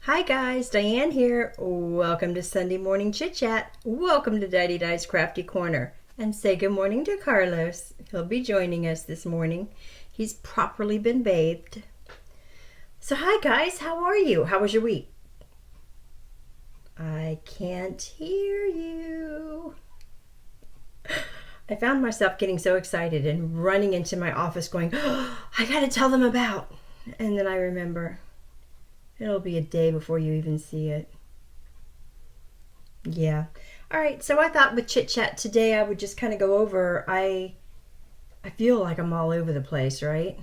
Hi guys, Diane here. Welcome to Sunday Morning Chit Chat. Welcome to Daddy Di's Crafty Corner. And say good morning to Carlos. He'll be joining us this morning. He's properly been bathed. So hi guys, how are you? How was your week? I can't hear you. I found myself getting so excited and running into my office going, oh, I gotta tell them about. And then I remember, it'll be a day before you even see it. Yeah. All right. So I thought with Chit Chat today, I would just kind of go over. I feel like I'm all over the place, right?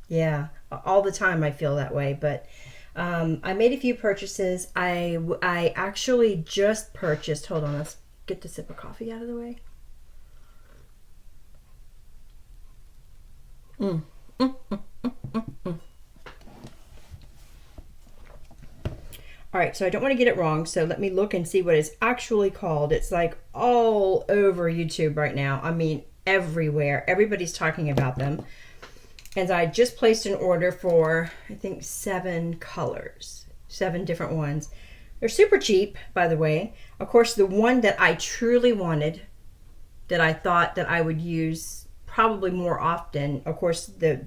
Yeah. All the time I feel that way. But I made a few purchases. I actually just purchased. Hold on. Let's get the sip of coffee out of the way. Mm. Mm, mm, mm, mm, mm. All right, so I don't want to get it wrong, so let me look and see what it's actually called. It's like all over YouTube right now. I mean, everywhere. Everybody's talking about them. And I just placed an order for, I think, 7 colors, 7 different ones. They're super cheap, by the way. Of course, the one that I truly wanted, that I thought that I would use probably more often, of course, let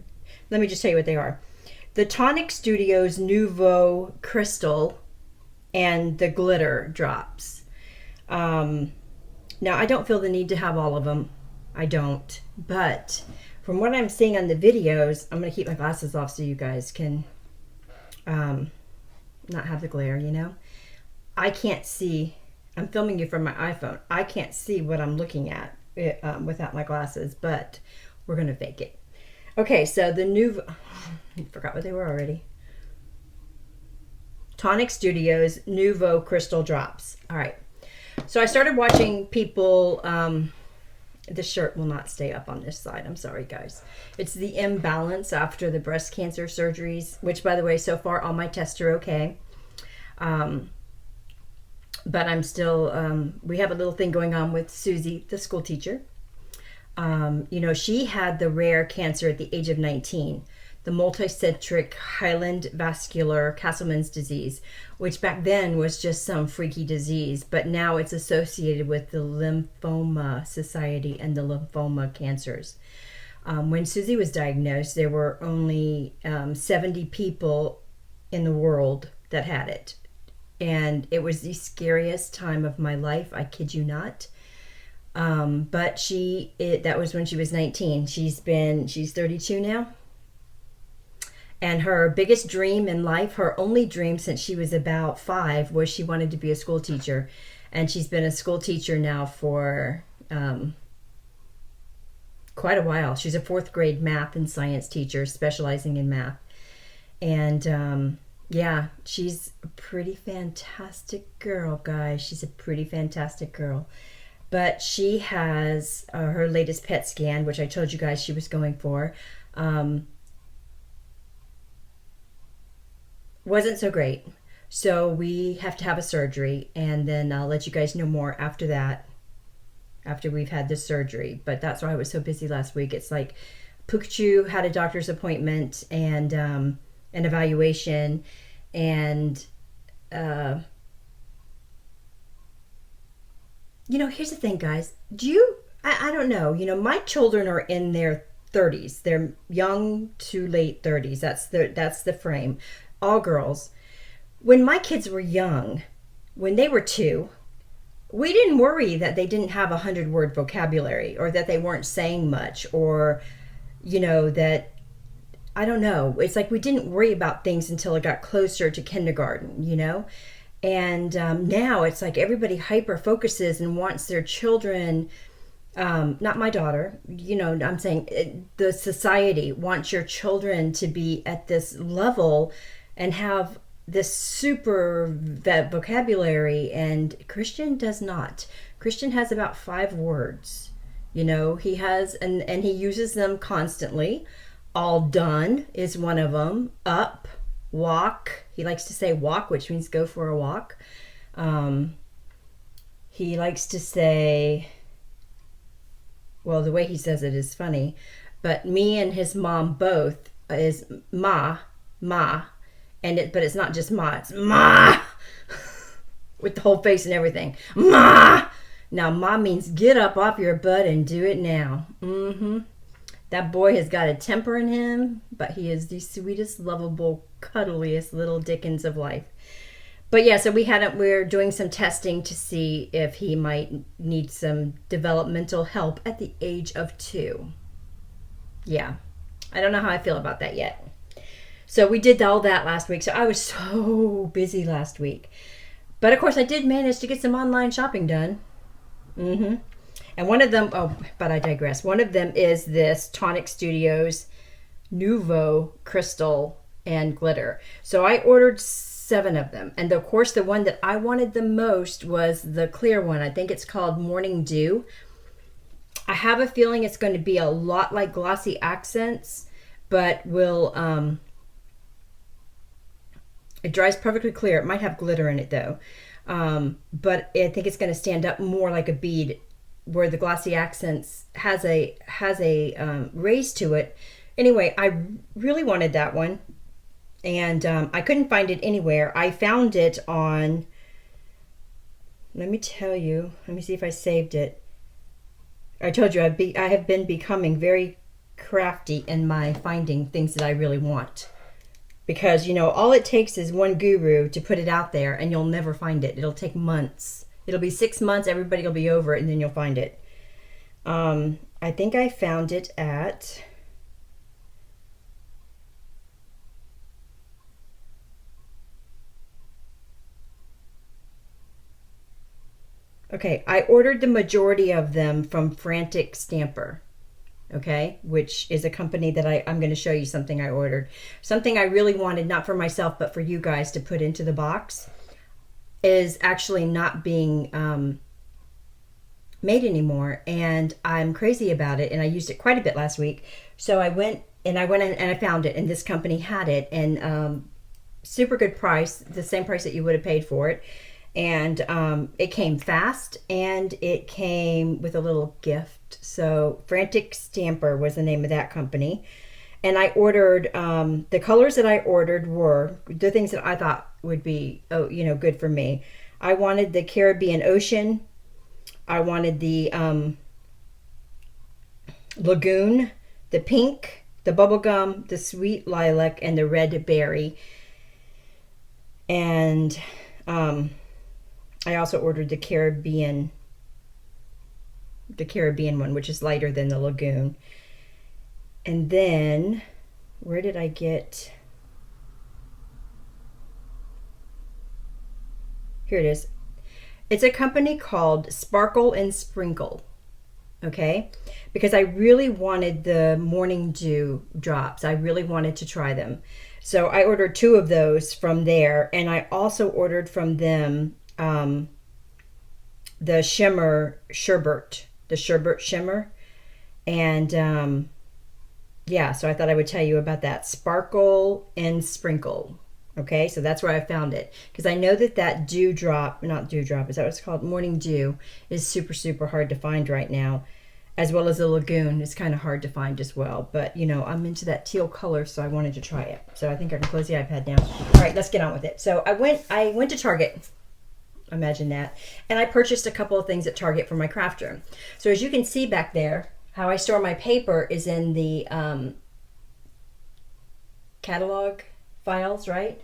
me just tell you what they are. The Tonic Studios Nuvo Crystal and the glitter drops. Now, I don't feel the need to have all of them. I don't. But from what I'm seeing on the videos, I'm going to keep my glasses off so you guys can not have the glare, you know? I can't see. I'm filming you from my iPhone. I can't see what I'm looking at without my glasses, but we're going to fake it. Okay, so the new... I forgot what they were already. Tonic Studios Nuvo Crystal Drops. All right. So I started watching people. This shirt will not stay up on this side. I'm sorry, guys. It's the imbalance after the breast cancer surgeries, which, by the way, so far all my tests are okay. But I'm still, we have a little thing going on with Susie, the school teacher. You know, she had the rare cancer at the age of 19. The multicentric Highland vascular Castleman's disease, which back then was just some freaky disease, but now it's associated with the Lymphoma Society and the lymphoma cancers. When Susie was diagnosed, there were only 70 people in the world that had it. And it was the scariest time of my life, I kid you not. But that was when she was 19. She's 32 now. And her biggest dream in life, her only dream since she was about 5, was she wanted to be a school teacher. And she's been a school teacher now for quite a while. She's a 4th grade math and science teacher specializing in math. And yeah, she's a pretty fantastic girl, guys. She's a pretty fantastic girl. But she has her latest PET scan, which I told you guys she was going for. Wasn't so great. So we have to have a surgery, and then I'll let you guys know more after that, after we've had this surgery. But that's why I was so busy last week. It's like Pikachu had a doctor's appointment and an evaluation, and you know, here's the thing, guys. I don't know, you know, my children are in their 30s. They're young to late 30s. That's the frame. All girls. When my kids were young, when they were 2, we didn't worry that they didn't have 100-word vocabulary, or that they weren't saying much, or, you know, that, I don't know. It's like we didn't worry about things until it got closer to kindergarten, you know? And now it's like everybody hyper focuses and wants their children, not my daughter, you know, I'm saying the society wants your children to be at this level and have this super vocabulary, and Christian does not. Christian has about 5 words, you know. He has, and he uses them constantly. All done is one of them. Up, walk. He likes to say walk, which means go for a walk. He likes to say, well, the way he says it is funny, but me and his mom both is ma, but it's not just Ma, it's Ma with the whole face and everything. Ma! Now, Ma means get up off your butt and do it now. That boy has got a temper in him, but he is the sweetest, lovable, cuddliest little Dickens of life. But yeah, so we're doing some testing to see if he might need some developmental help at the age of 2. Yeah, I don't know how I feel about that yet. So we did all that last week. So I was so busy last week. But of course I did manage to get some online shopping done. And one of them, but I digress. One of them is this Tonic Studios Nuvo crystal and glitter. So I ordered 7 of them. And of course the one that I wanted the most was the clear one. I think it's called Morning Dew. I have a feeling it's going to be a lot like Glossy Accents, but will, it dries perfectly clear. It might have glitter in it though. But I think it's going to stand up more like a bead, where the Glossy Accents has a raise to it. Anyway, I really wanted that one, and I couldn't find it anywhere. I found it on, let me tell you, let me see if I saved it. I told you I have been becoming very crafty in my finding things that I really want. Because, you know, all it takes is one guru to put it out there and you'll never find it. It'll take months. It'll be 6 months, everybody will be over it, and then you'll find it. I think I found it at... Okay, I ordered the majority of them from Frantic Stamper. Okay, which is a company that I'm going to show you something I ordered. Something I really wanted, not for myself, but for you guys to put into the box, is actually not being made anymore, and I'm crazy about it, and I used it quite a bit last week. So I went and I found it, and this company had it, and super good price, the same price that you would have paid for it. And it came fast, and it came with a little gift. So Frantic Stamper was the name of that company. And I ordered, the colors that I ordered were the things that I thought would be, good for me. I wanted the Caribbean Ocean. I wanted the Lagoon, the pink, the bubblegum, the sweet lilac, and the red berry. And I also ordered the Caribbean one, which is lighter than the Lagoon. And then, where did I get? Here it is. It's a company called Sparkle and Sprinkle. Okay? Because I really wanted the Morning Dew drops. I really wanted to try them. So I ordered 2 of those from there. And I also ordered from them the shimmer sherbet, the sherbet shimmer. And yeah, so I thought I would tell you about that. Sparkle and Sprinkle. Okay, so that's where I found it, because I know that dewdrop, not dewdrop, is that what it's called? Morning Dew is super, super hard to find right now, as well as the Lagoon is kind of hard to find as well. But, you know, I'm into that teal color, so I wanted to try it. So I think I can close the iPad now. All right, let's get on with it. So I went to Target. Imagine that. And I purchased a couple of things at Target for my craft room. So as you can see back there, how I store my paper is in the catalog files, right?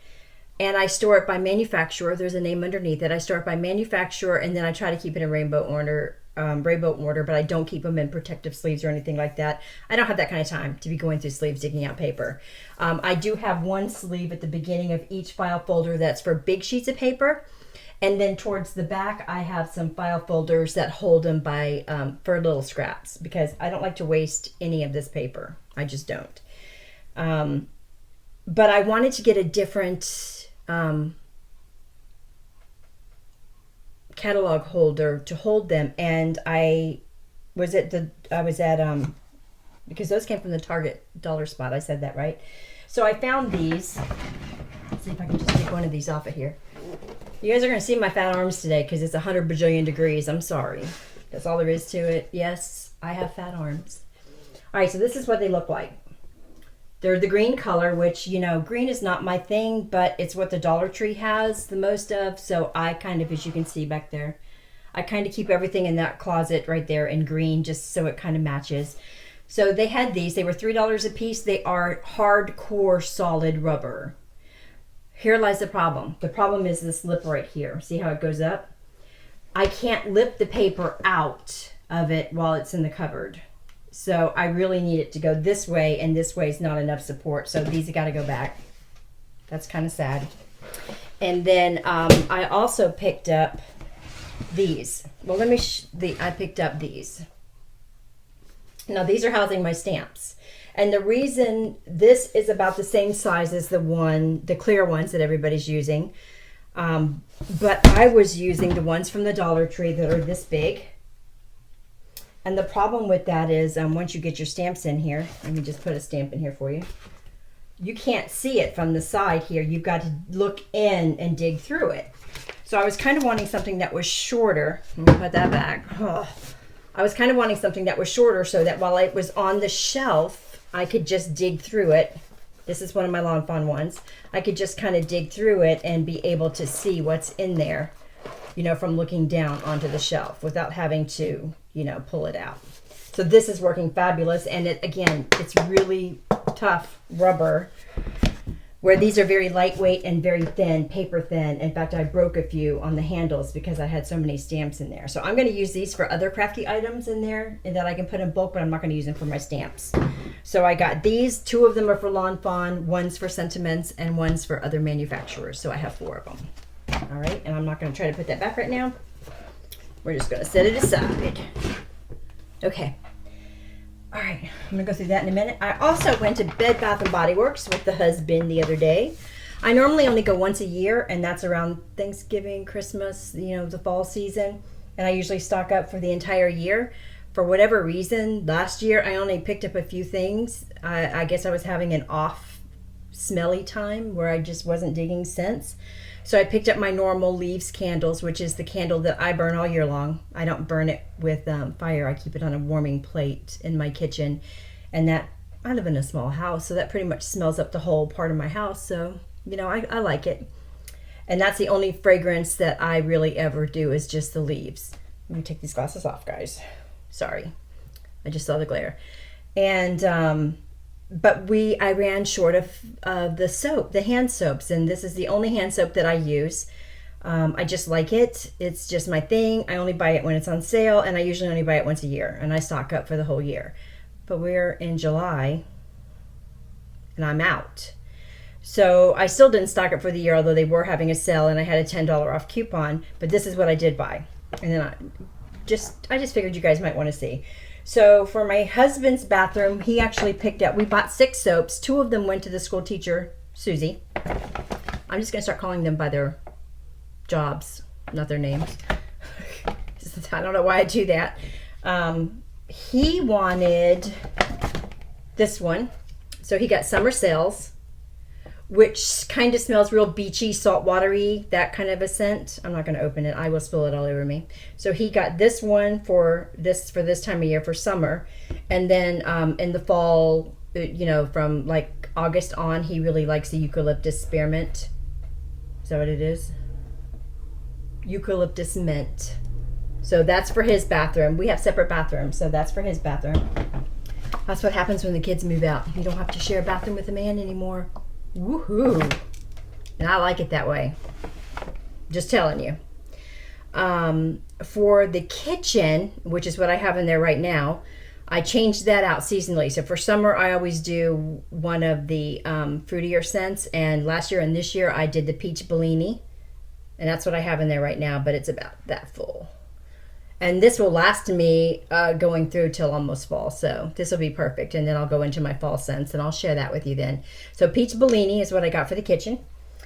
And I store it by manufacturer. There's a name underneath it. I store it by manufacturer, and then I try to keep it in rainbow order, but I don't keep them in protective sleeves or anything like that. I don't have that kind of time to be going through sleeves digging out paper. I do have one sleeve at the beginning of each file folder that's for big sheets of paper. And then towards the back, I have some file folders that hold them by for little scraps, because I don't like to waste any of this paper. I just don't. But I wanted to get a different catalog holder to hold them, and because those came from the Target dollar spot. I said that right. So I found these. Let's see if I can just take one of these off of here. You guys are going to see my fat arms today because it's 100 bajillion degrees. I'm sorry. That's all there is to it. Yes, I have fat arms. All right, so this is what they look like. They're the green color, which, you know, green is not my thing, but it's what the Dollar Tree has the most of. So I kind of, as you can see back there, I kind of keep everything in that closet right there in green, just so it kind of matches. So they had these. They were $3 a piece. They are hardcore solid rubber. Here lies the problem. The problem is this lip right here. See how it goes up? I can't lip the paper out of it while it's in the cupboard. So I really need it to go this way, and this way is not enough support. So these have got to go back. That's kind of sad. And then I also picked up these. Well, I picked up these. Now these are housing my stamps. And the reason this is about the same size as the clear ones that everybody's using. But I was using the ones from the Dollar Tree that are this big. And the problem with that is once you get your stamps in here, let me just put a stamp in here for you. You can't see it from the side here. You've got to look in and dig through it. So I was kind of wanting something that was shorter. Let me put that back. Oh. I was kind of wanting something that was shorter so that while it was on the shelf, I could just dig through it. This is one of my Lawn Fawn ones. I could just kind of dig through it and be able to see what's in there, you know, from looking down onto the shelf without having to, you know, pull it out. So this is working fabulous. And again, it's really tough rubber, where these are very lightweight and very thin, paper thin. In fact, I broke a few on the handles because I had so many stamps in there. So I'm going to use these for other crafty items in there and that I can put in bulk, but I'm not going to use them for my stamps. So I got these. 2 of them are for Lawn Fawn, one's for Sentiments, and one's for other manufacturers. So I have 4 of them. All right, and I'm not going to try to put that back right now. We're just going to set it aside. Okay. All right, I'm gonna go through that in a minute. I also went to Bed Bath & Body Works with the husband the other day. I normally only go once a year, and that's around Thanksgiving, Christmas, you know, the fall season. And I usually stock up for the entire year. For whatever reason, last year I only picked up a few things. I guess I was having an off smelly time where I just wasn't digging scents. So I picked up my normal leaves candles, which is the candle that I burn all year long. I don't burn it with fire. I keep it on a warming plate in my kitchen. And that, I live in a small house, so that pretty much smells up the whole part of my house. So, you know, I like it. And that's the only fragrance that I really ever do is just the leaves. Let me take these glasses off, guys. Sorry. I just saw the glare. And, but I ran short of the soap, the hand soaps, and this is the only hand soap that I use. I just like it. It's just my thing. I only buy it when it's on sale, and I usually only buy it once a year, and I stock up for the whole year. But we're in July, and I'm out. So I still didn't stock up for the year, although they were having a sale, and I had a $10 off coupon, but this is what I did buy. And then I just figured you guys might want to see. So for my husband's bathroom, he actually picked up, we bought 6 soaps. 2 of them went to the school teacher, Susie. I'm just going to start calling them by their jobs, not their names. I don't know why I do that. He wanted this one. So he got Summer Sales, which kind of smells real beachy, saltwatery, that kind of a scent. I'm not going to open it. I will spill it all over me. So he got this one for this time of year, for summer. And then in the fall, you know, from like August on, he really likes the eucalyptus spearmint. Is that what it is? Eucalyptus mint. So that's for his bathroom. We have separate bathrooms, so that's for his bathroom. That's what happens when the kids move out. You don't have to share a bathroom with a man anymore. Woohoo! And I like it that way. Just telling you. For the kitchen, which is what I have in there right now, I changed that out seasonally. So for summer, I always do one of the fruitier scents. And last year and this year, I did the peach Bellini. And that's what I have in there right now, but it's about that full. And this will last me going through till almost fall. So this will be perfect. And then I'll go into my fall scents and I'll share that with you then. So Peach Bellini is what I got for the kitchen.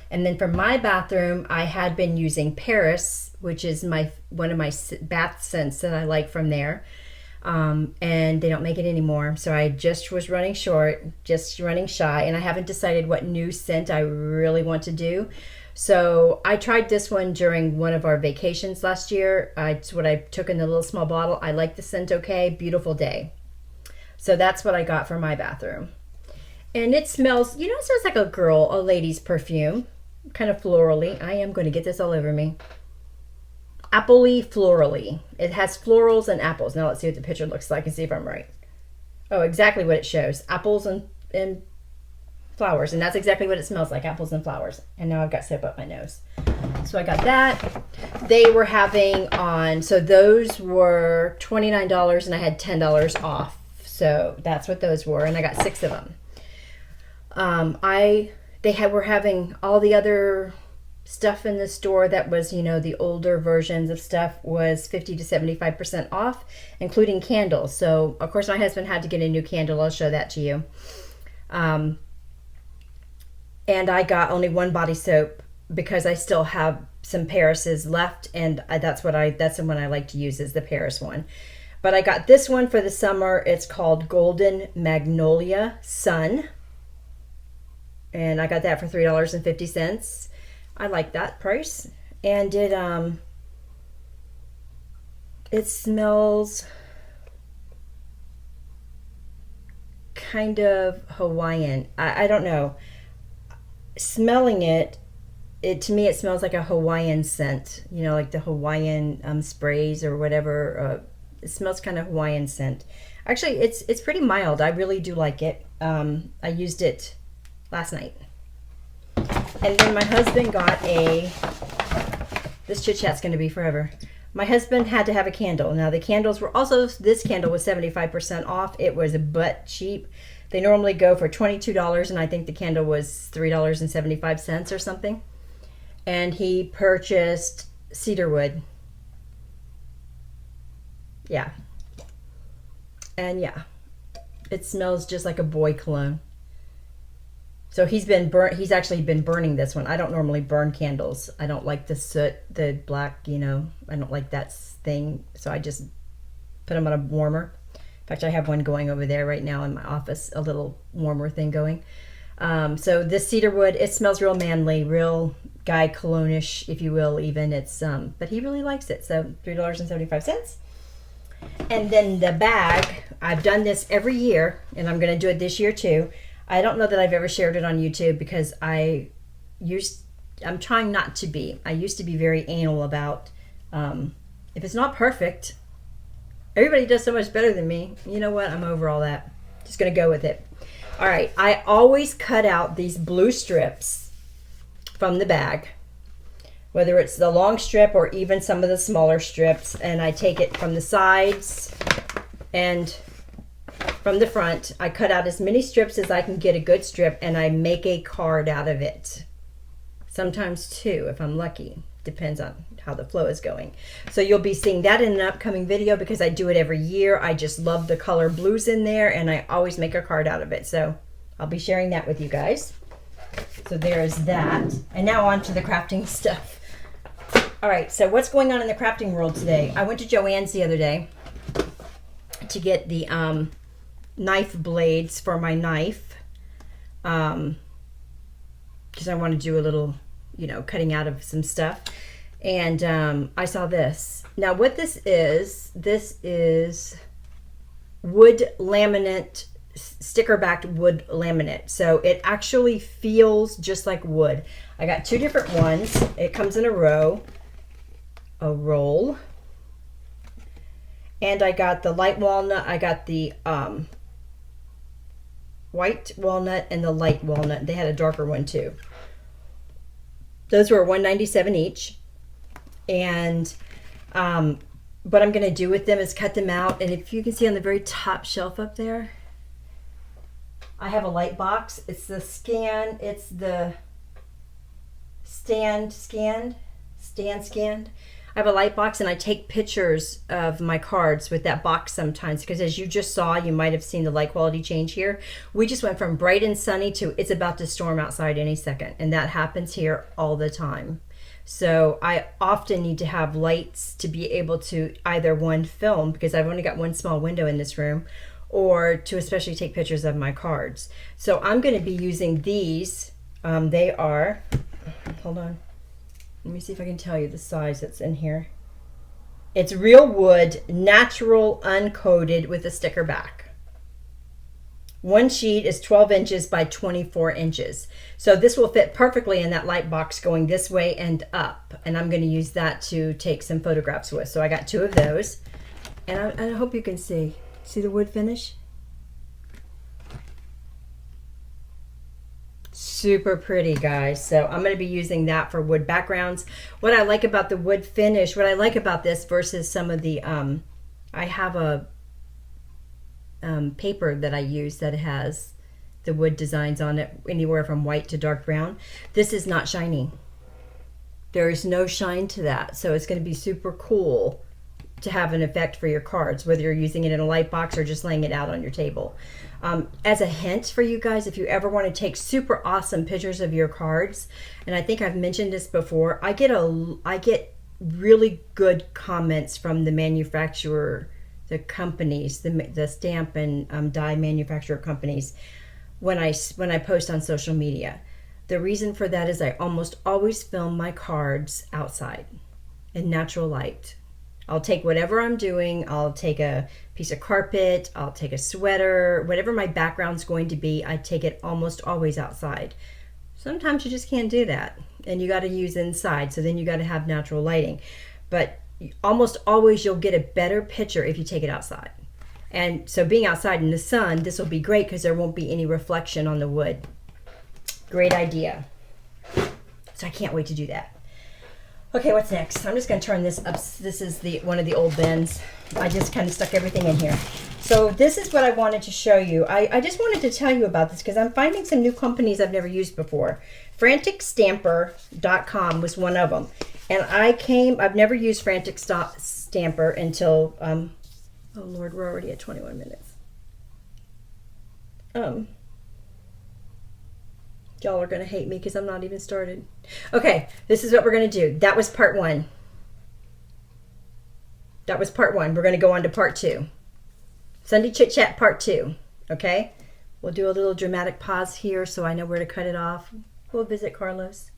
And then for my bathroom, I had been using Paris, which is one of my bath scents that I like from there. And they don't make it anymore. So I just was running short, just running shy. And I haven't decided what new scent I really want to do. So I tried this one during one of our vacations last year. It's what I took in the little small bottle. I like the scent okay. Beautiful day. So that's what I got for my bathroom. And it smells, you know, it smells like a lady's perfume. Kind of florally. I am going to get this all over me. Appley florally. It has florals and apples. Now let's see what the picture looks like and see if I'm right. Oh, exactly what it shows. Apples and flowers. And that's exactly what it smells like. Apples and flowers. And now I've got soap up my nose. So I got that. They were having on, so those were $29 and I had $10 off. So that's what those were. And I got 6 of them. Were having all the other stuff in the store that was, you know, the older versions of stuff was 50 to 75% off, including candles. So of course my husband had to get a new candle. I'll show that to you. And I got only 1 body soap because I still have some Paris's left, and that's the one I like to use, is the Paris one. But I got this one for the summer. It's called Golden Magnolia Son. And I got that for $3.50. I like that price. And it smells kind of Hawaiian. I don't know. Smelling it, to me it smells like a Hawaiian scent. You know, like the Hawaiian sprays or whatever. It smells kind of Hawaiian scent. Actually, it's pretty mild. I really do like it. I used it last night. And then my husband got this chit chat's going to be forever. My husband had to have a candle. Now the candles were also, this candle was 75% off. It was butt cheap. They normally go for $22 and I think the candle was $3.75 or something. And he purchased cedar wood. Yeah. And yeah, it smells just like a boy cologne. So he's actually been burning this one. I don't normally burn candles. I don't like the soot, the black, you know, I don't like that thing. So I just put them on a warmer. In fact, I have one going over there right now in my office, a little warmer thing going. So this cedar wood, it smells real manly, real guy cologne-ish, if you will, even. It's but he really likes it. So $3.75. And then the bag, I've done this every year, and I'm going to do it this year too. I don't know that I've ever shared it on YouTube because I'm trying not to be. I used to be very anal about if it's not perfect. Everybody does so much better than me. You know what? I'm over all that. Just going to go with it. All right. I always cut out these blue strips from the bag, whether it's the long strip or even some of the smaller strips, and I take it from the sides and from the front. I cut out as many strips as I can get a good strip, and I make a card out of it. Sometimes 2 if I'm lucky. Depends on how the flow is going. So you'll be seeing that in an upcoming video because I do it every year. I just love the color blues in there, and I always make a card out of it. So I'll be sharing that with you guys. So there's that. And now on to the crafting stuff. All right, so what's going on in the crafting world today? I went to Joann's the other day to get the knife blades for my knife because I want to do a little, you know, cutting out of some stuff. And I saw this. Now what this is wood laminate, sticker backed wood laminate. So it actually feels just like wood. I got 2 different ones. It comes in a roll. And I got the light walnut. I got the white walnut and the light walnut. They had a darker one too. Those were $1.97 each. And what I'm going to do with them is cut them out. And if you can see on the very top shelf up there, I have a light box. It's the stand scanned. I have a light box, and I take pictures of my cards with that box sometimes because, as you just saw, you might have seen the light quality change here. We just went from bright and sunny to it's about to storm outside any second, and that happens here all the time. So I often need to have lights to be able to either one, film, because I've only got one small window in this room, or to especially take pictures of my cards. So I'm going to be using these. They are, hold on. Let me see if I can tell you the size that's in here. It's real wood, natural, uncoated with a sticker back. One sheet is 12 inches by 24 inches. So this will fit perfectly in that light box going this way and up. And I'm going to use that to take some photographs with. So I got 2 of those. And I hope you can see. See the wood finish? Super pretty, guys. So I'm going to be using that for wood backgrounds. What I like about the wood finish, what I like about this versus some of the, I have a paper that I use that has the wood designs on it, anywhere from white to dark brown. This is not shiny. There is no shine to that. So it's going to be super cool to have an effect for your cards, whether you're using it in a light box or just laying it out on your table. As a hint for you guys, if you ever want to take super awesome pictures of your cards, and I think I've mentioned this before, I get really good comments from the manufacturer, the companies, the stamp and die manufacturer companies when I post on social media. The reason for that is I almost always film my cards outside in natural light. I'll take whatever I'm doing. I'll take a piece of carpet, I'll take a sweater, whatever my background's going to be, I take it almost always outside. Sometimes you just can't do that, and you got to use inside, so then you got to have natural lighting. But almost always you'll get a better picture if you take it outside. And so being outside in the sun, this will be great because there won't be any reflection on the wood. Great idea. So I can't wait to do that. Okay, what's next? I'm just going to turn this up. This is one of the old bins. I just kind of stuck everything in here. So this is what I wanted to show you. I just wanted to tell you about this because I'm finding some new companies I've never used before. FranticStamper.com was one of them. And I've never used Frantic Stamper until, oh Lord, we're already at 21 minutes. Y'all are going to hate me because I'm not even started. Okay, this is what we're going to do. That was part 1. That was part 1. We're going to go on to part 2. Sunday Chit Chat part 2. Okay? We'll do a little dramatic pause here so I know where to cut it off. We'll visit Carlos.